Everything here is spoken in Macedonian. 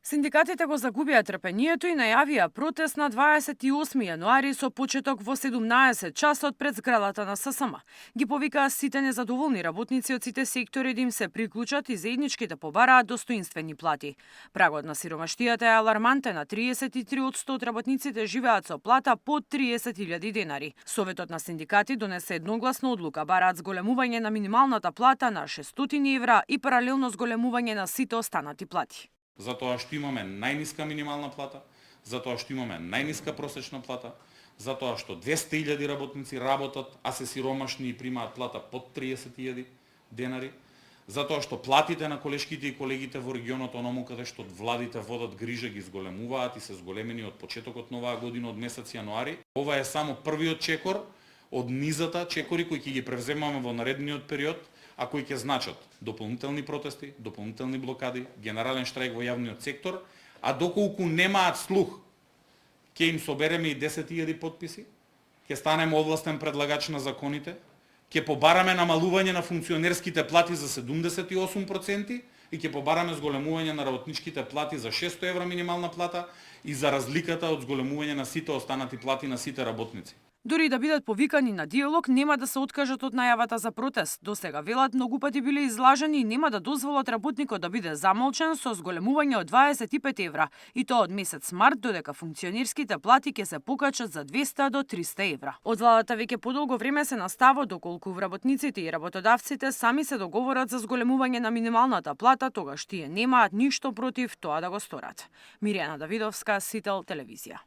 Синдикатите го загубија трпението и најавија протест на 28 јануари со почеток во 17 часот пред зградата на ССМ. Ги повикаа сите незадоволни работници од сите сектори да им се приклучат и заеднички да побараат достоинствени плати. Прагот на сиромаштијата е алармантен, а 33% од работниците живеат со плата под 30.000 денари. Советот на синдикати донесе едногласна одлука, бараат зголемување на минималната плата на 600 евра и паралелно зголемување на сите останати плати. Затоа што имаме најниска минимална плата, затоа што имаме најниска просечна плата, затоа што 200.000 работници работат, а се сиромашни и примаат плата под 30.000 денари, затоа што платите на колешките и колегите во регионот оному каде што владите водат грижа ги зголемуваат и се зголемени од почетокот на оваа година од месец јануари. Ова е само првиот чекор од низата чекори кои ќе ги превземаме во наредниот период, а кои ќе значат дополнителни протести, дополнителни блокади, генерален штрајк во јавниот сектор, а доколку немаат слух, ќе им собереме и 10.000 потписи, ќе станеме овластен предлагач на законите, ќе побараме намалување на функционерските плати за 78% и ќе побараме зголемување на работничките плати за 600 евра минимална плата и за разликата од зголемување на сите останати плати на сите работници. Дури да бидат повикани на диалог, нема да се откажат од најавата за протест. Досега велат многу пати биле излажени и нема да дозволат работникот да биде замолчен со зголемување од 25 евра, и тоа од месец март, додека функционерските плати ќе се покачат за 200 до 300 евра. Од владата веќе подолго време се настава доколку вработниците и работодавците сами се договорат за зголемување на минималната плата, тогаш тие немаат ништо против тоа да го сторат. Мирјана Давидовска, Сител телевизија.